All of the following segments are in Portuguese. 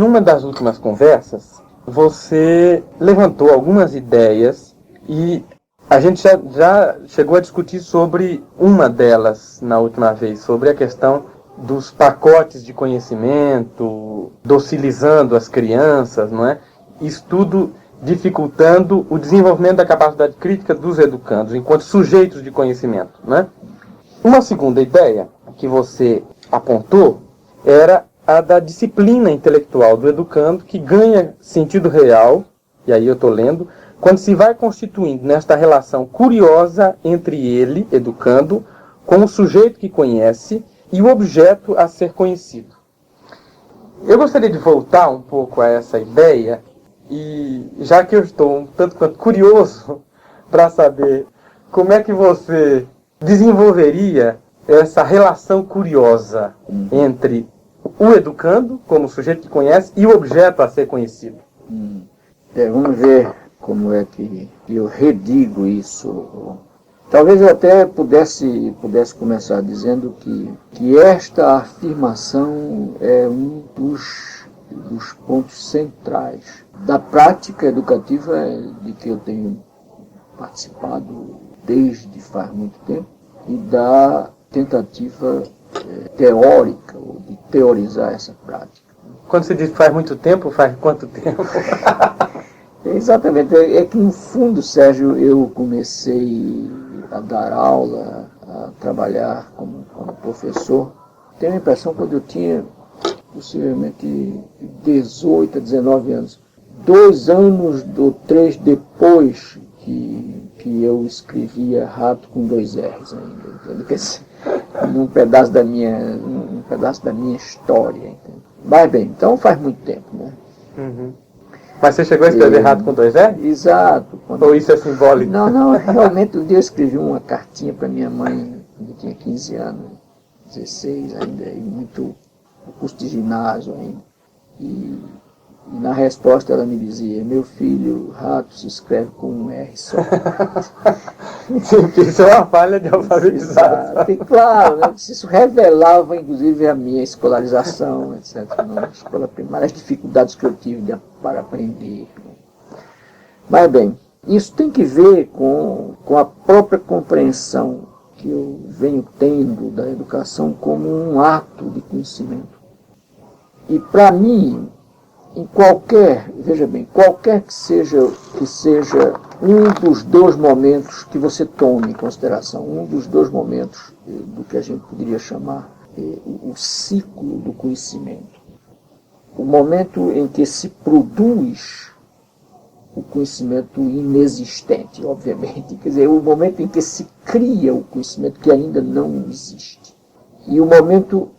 numa das últimas conversas, você levantou algumas ideias e a gente já chegou a discutir sobre uma delas na última vez, sobre a questão dos pacotes de conhecimento, docilizando as crianças, não é? Isso tudo dificultando o desenvolvimento da capacidade crítica dos educandos, enquanto sujeitos de conhecimento, não é? Uma segunda ideia que você apontou era a da disciplina intelectual do educando, que ganha sentido real, e aí eu estou lendo, quando se vai constituindo nesta relação curiosa entre ele, educando, com o sujeito que conhece e o objeto a ser conhecido. Eu gostaria de voltar um pouco a essa ideia, e já que eu estou um tanto quanto curioso para saber como é que você desenvolveria essa relação curiosa entre o educando, como sujeito que conhece, e o objeto a ser conhecido. Vamos ver como é que eu redigo isso. Talvez eu até pudesse começar dizendo que esta afirmação é um dos pontos centrais da prática educativa de que eu tenho participado desde faz muito tempo e da tentativa teórica, ou de teorizar essa prática. Quando você diz faz muito tempo, faz quanto tempo? Exatamente. É que, no fundo, Sérgio, eu comecei a dar aula, a trabalhar como professor. Tenho a impressão quando eu tinha, possivelmente, 18 a 19 anos. 2 anos ou 3 depois que eu escrevia Rato com 2 R's ainda, entende? Num pedaço da minha história, entende? Mas bem, então faz muito tempo, né? Uhum. Mas você chegou a escrever Rato com 2 R's? Exato. Ou isso é simbólico? Não, realmente um dia eu escrevi uma cartinha para minha mãe, quando eu tinha 15 anos, 16 ainda, e muito curso de ginásio ainda. E na resposta ela me dizia: meu filho, Rato se escreve com um R só. Isso é uma falha de alfabetização. E claro, né, isso revelava inclusive a minha escolarização, etc. Na escola primária, as dificuldades que eu tive para aprender. Mas bem, isso tem que ver com a própria compreensão que eu venho tendo da educação como um ato de conhecimento. E para mim, em qualquer que seja um dos 2 momentos que você tome em consideração, um dos 2 momentos do que a gente poderia chamar o ciclo do conhecimento. O momento em que se produz o conhecimento inexistente, obviamente, quer dizer, o momento em que se cria o conhecimento que ainda não existe. E o momento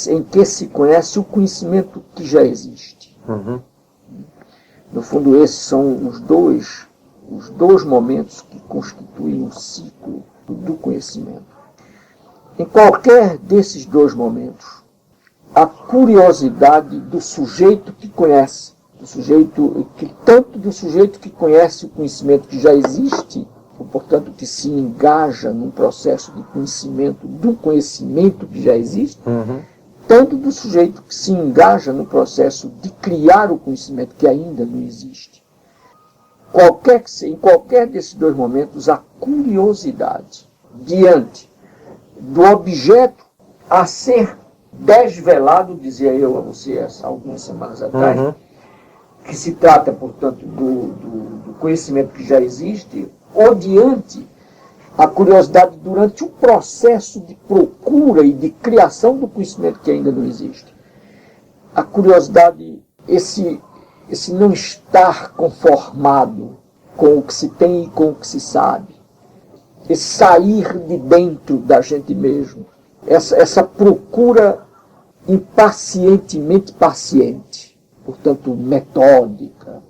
em que se conhece o conhecimento que já existe. Uhum. No fundo, esses são os dois momentos que constituem o ciclo do conhecimento. Em qualquer desses 2 momentos, a curiosidade do sujeito que conhece, tanto do sujeito que conhece o conhecimento que já existe, portanto, que se engaja num processo de conhecimento do conhecimento que já existe, tanto do sujeito que se engaja no processo de criar o conhecimento que ainda não existe. Em qualquer desses 2 momentos, a curiosidade diante do objeto a ser desvelado, dizia eu a você algumas semanas atrás, que se trata, portanto, do conhecimento que já existe, ou diante a curiosidade durante o processo de procura e de criação do conhecimento que ainda não existe. A curiosidade, esse não estar conformado com o que se tem e com o que se sabe, esse sair de dentro da gente mesmo, essa procura impacientemente paciente, portanto metódica,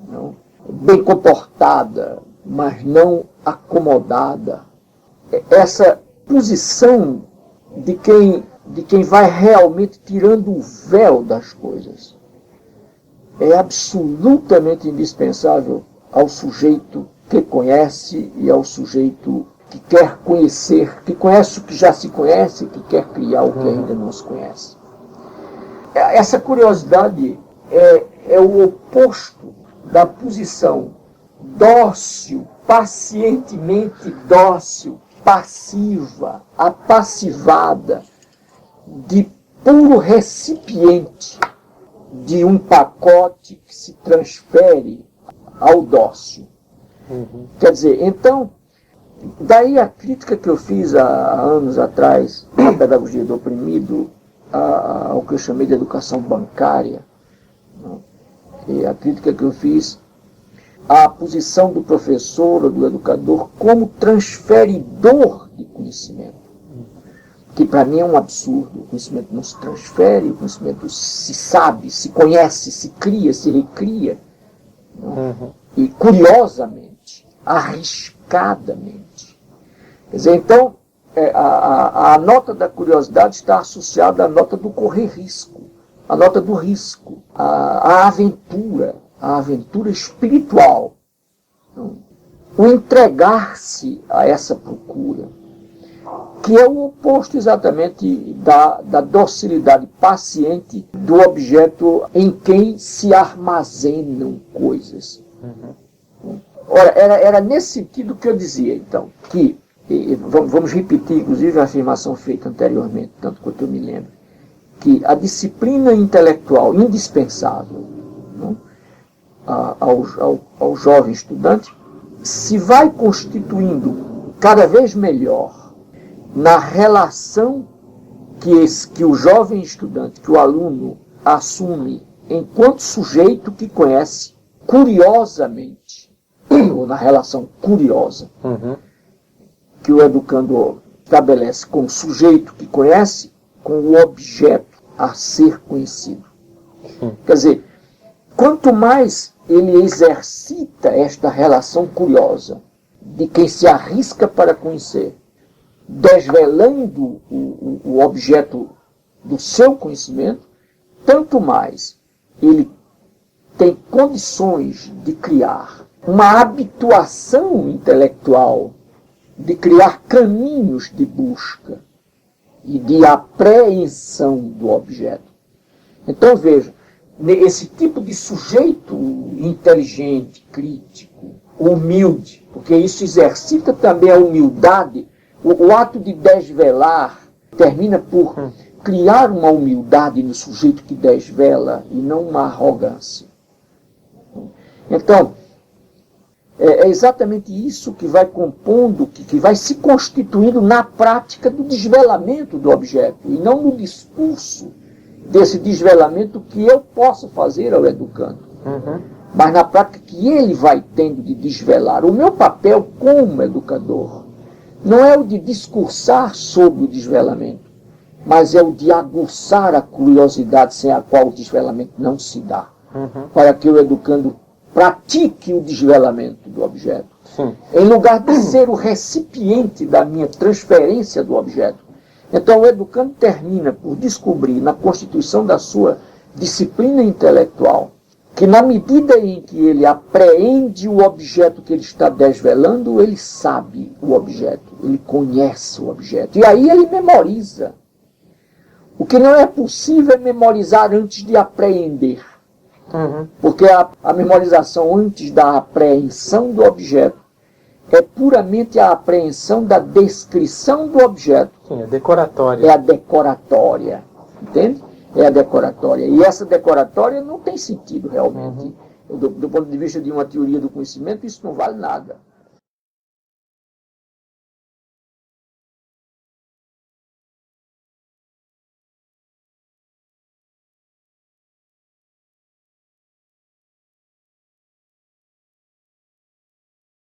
não? Bem comportada, mas não acomodada. Essa posição de quem vai realmente tirando o véu das coisas é absolutamente indispensável ao sujeito que conhece e ao sujeito que quer conhecer, que conhece o que já se conhece e que quer criar o que ainda não se conhece. essa curiosidade é o oposto da posição dócil, pacientemente dócil, passiva, apassivada, de puro recipiente de um pacote que se transfere ao dócil. Uhum. Quer dizer, então, daí a crítica que eu fiz há anos atrás, à pedagogia do oprimido, ao que eu chamei de educação bancária, né? E a crítica que eu fiz à posição do professor ou do educador como transferidor de conhecimento. Que para mim é um absurdo. O conhecimento não se transfere, o conhecimento se sabe, se conhece, se cria, se recria. Né? Uhum. E curiosamente, arriscadamente. Quer dizer, então, a nota da curiosidade está associada à nota do correr risco, à nota do risco, à aventura espiritual. Então, o entregar-se a essa procura, que é o oposto exatamente da docilidade paciente do objeto em quem se armazenam coisas. Uhum. Ora, era nesse sentido que eu dizia, então, que, vamos repetir, inclusive, a afirmação feita anteriormente, tanto quanto eu me lembro, que a disciplina intelectual indispensável, né, ao jovem estudante se vai constituindo cada vez melhor na relação que o jovem estudante, que o aluno assume enquanto sujeito que conhece curiosamente, ou na relação curiosa, Uhum. que o educando estabelece com o sujeito que conhece, com o objeto a ser conhecido. Quer dizer, quanto mais ele exercita esta relação curiosa de quem se arrisca para conhecer, desvelando o objeto do seu conhecimento, tanto mais ele tem condições de criar uma habituação intelectual, de criar caminhos de busca e de apreensão do objeto. Então, veja, esse tipo de sujeito inteligente, crítico, humilde, porque isso exercita também a humildade. O ato de desvelar termina por criar uma humildade no sujeito que desvela e não uma arrogância. Então, é exatamente isso que vai compondo, que vai se constituindo na prática do desvelamento do objeto, e não no discurso desse desvelamento que eu posso fazer ao educando. Uhum. Mas na prática que ele vai tendo de desvelar. O meu papel como educador não é o de discursar sobre o desvelamento, mas é o de aguçar a curiosidade sem a qual o desvelamento não se dá. Uhum. Para que o educando pratique o desvelamento do objeto. Sim. Em lugar de ser o recipiente da minha transferência do objeto. Então o educando termina por descobrir na constituição da sua disciplina intelectual que na medida em que ele apreende o objeto que ele está desvelando, ele sabe o objeto, ele conhece o objeto. E aí ele memoriza. O que não é possível é memorizar antes de apreender. Uhum. Porque a memorização antes da apreensão do objeto é puramente a apreensão da descrição do objeto. Sim, é decoratória. É a decoratória. Entende? É a decoratória. E essa decoratória não tem sentido realmente. Do ponto de vista de uma teoria do conhecimento, isso não vale nada.